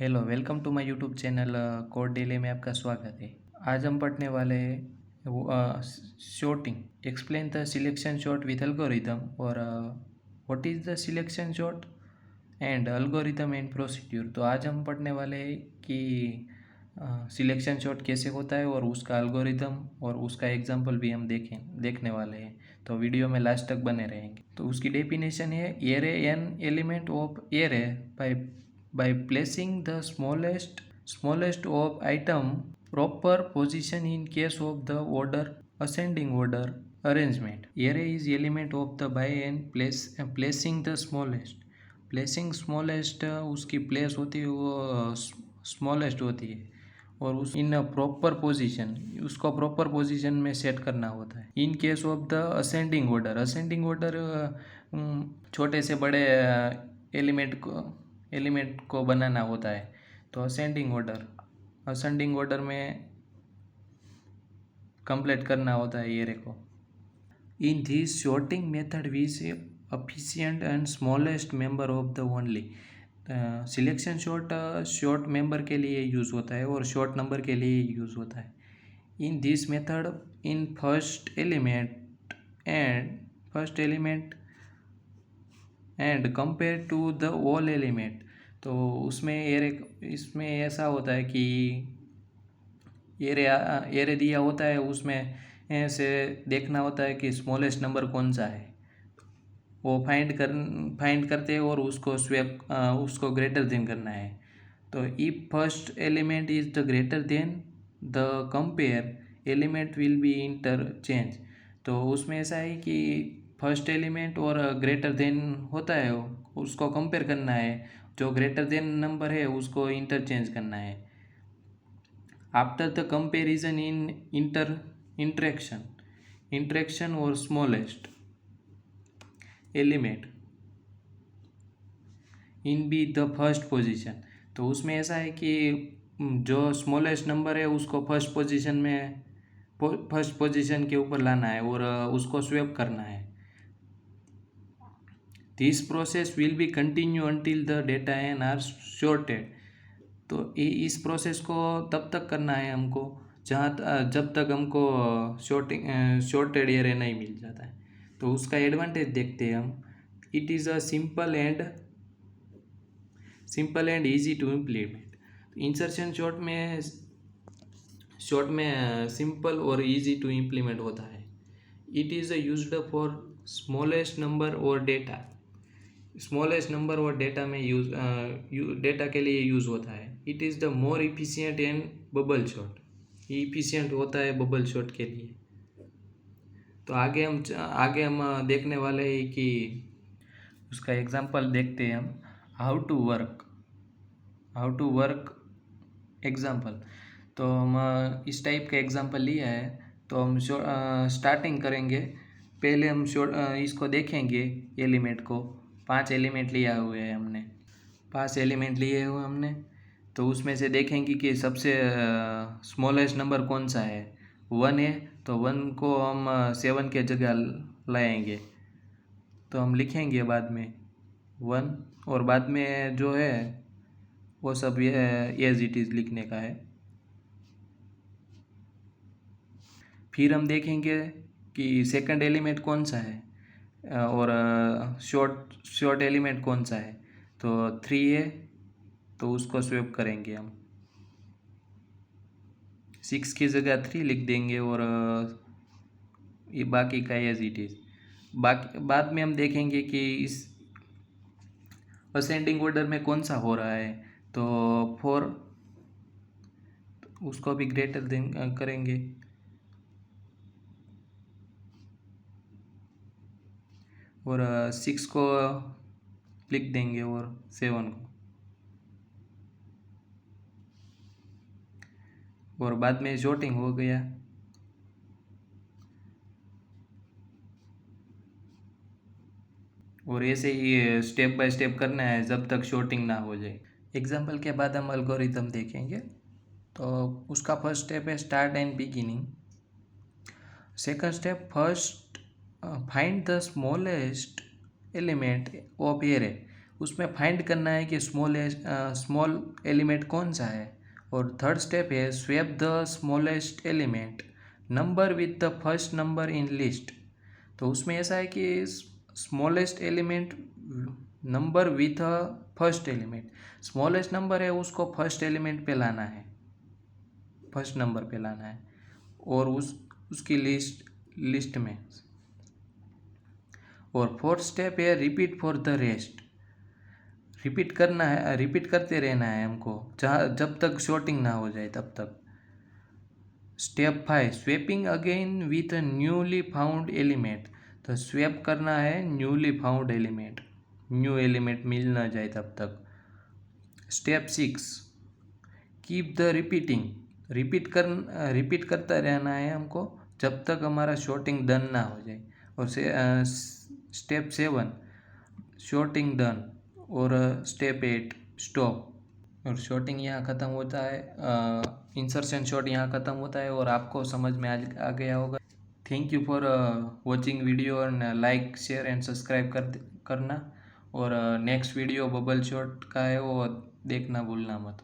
Hello, welcome to my YouTube channel code daily में आपका स्वागत है। आज हम पढ़ने वाले हैं sorting. Explain the selection sort with algorithm और what is the selection sort and algorithm and procedure. तो आज हम पढ़ने वाले हैं कि सिलेक्शन शॉर्ट कैसे होता है और उसका एल्गोरिथम और उसका एग्जांपल भी हम देखने वाले हैं। तो वीडियो में लास्ट तक बने रहेंगे। तो उसकी डेफिनेशन है array an element of array by placing the smallest of item proper position in case of the order ascending order arrangement. Array is element of the by and placing the smallest उसकी place होती है वो smallest होती है और उस in proper position उसको proper position में सेट करना होता है। In case of the ascending order छोटे से बड़े एलिमेंट को बनाना होता है। तो असेंडिंग ऑर्डर में कंप्लीट करना होता है एरे को। In this sorting method we से efficient and smallest member of the only. Selection sort member के लिए यूज़ होता है और शॉर्ट नंबर के लिए यूज़ होता है। In this method in first element and compare to the all element. तो इसमें ऐसा होता है कि एरे दिया होता है, उसमें से देखना होता है कि स्मॉलेस्ट नंबर कौन सा है, वो फाइंड करते हैं और उसको ग्रेटर देन करना है। तो if first element is the greater than the compare element will be interchange. तो उसमें ऐसा है कि फर्स्ट एलिमेंट और ग्रेटर देन होता है, उसको कंपेयर करना है, जो ग्रेटर देन नंबर है उसको इंटरचेंज करना है। After the comparison in interaction और smallest element in be the first position. तो उसमें ऐसा है कि जो स्मॉलेस्ट नंबर है उसको फर्स्ट पोजीशन के ऊपर लाना है और उसको स्वैप करना है। This process will be continue until the data an are sorted. तो इस प्रोसेस को तब तक करना है हमको जब तक हमको शॉर्टेड एरे नहीं मिल जाता है। तो उसका एडवांटेज देखते हैं हम। It is a simple and easy to implement. Insertion sort में सिंपल और ईजी टू इम्प्लीमेंट होता है। It is used for smallest number और डेटा में डेटा के लिए यूज़ होता है। It is the more efficient and bubble sort. Efficient होता है बबल शॉट के लिए। तो आगे हम देखने वाले हैं कि उसका एग्जांपल देखते हैं हम। How to work example. तो हम इस टाइप का एग्जांपल लिया है। तो हम स्टार्टिंग करेंगे। पहले हम इसको देखेंगे एलिमेंट को। 5 एलिमेंट लिए हुए हमने। तो उसमें से देखेंगे कि सबसे स्मॉलेस्ट नंबर कौन सा है। 1 है, तो 1 को हम 7 के जगह लाएंगे। तो हम लिखेंगे बाद में 1 और बाद में जो है वो सब एज इट इज़ लिखने का है। फिर हम देखेंगे कि सेकंड एलिमेंट कौन सा है और शॉर्ट एलिमेंट कौन सा है। तो 3 है, तो उसको स्वैप करेंगे हम। 6 की जगह 3 लिख देंगे और ये बाकी का एज इट इज़। बाद में हम देखेंगे कि इस असेंडिंग ऑर्डर में कौन सा हो रहा है। तो 4, उसको भी ग्रेटर देन करेंगे और 6 को लिख देंगे और 7 को, और बाद में शॉर्टिंग हो गया। और ऐसे ही स्टेप बाय स्टेप करना है जब तक शॉर्टिंग ना हो जाए। एग्जाम्पल के बाद हम एल्गोरिथम देखेंगे। तो उसका फर्स्ट स्टेप है start and beginning. Second step first find the smallest element of array. उसमें फाइंड करना है कि स्मॉल एलिमेंट कौन सा है। और थर्ड स्टेप है swap the smallest element number with the first number in list. तो उसमें ऐसा है कि smallest element number with a first element, smallest number है उसको फर्स्ट एलिमेंट पे लाना है, फर्स्ट नंबर पे लाना है और उसकी लिस्ट में। और फोर्थ स्टेप है repeat for the rest, repeat करना है, रिपीट करते रहना है हमको जब तक शॉर्टिंग ना हो जाए तब तक। Step 5 swapping again with newly found element. तो स्वेप करना है newly found element, new element मिल ना जाए तब तक। Step 6 keep the repeating, repeat करता रहना है हमको जब तक हमारा शॉर्टिंग डन ना हो जाए। और स्टेप 7 शॉर्टिंग डन। और स्टेप 8 स्टॉप। और शॉर्टिंग यहाँ ख़त्म होता है, इंसर्शन शॉट यहाँ ख़त्म होता है और आपको समझ में आ गया होगा। Thank you for watching video और लाइक शेयर एंड सब्सक्राइब करना। और नेक्स्ट वीडियो बबल शॉट का है वो देखना भूलना मत।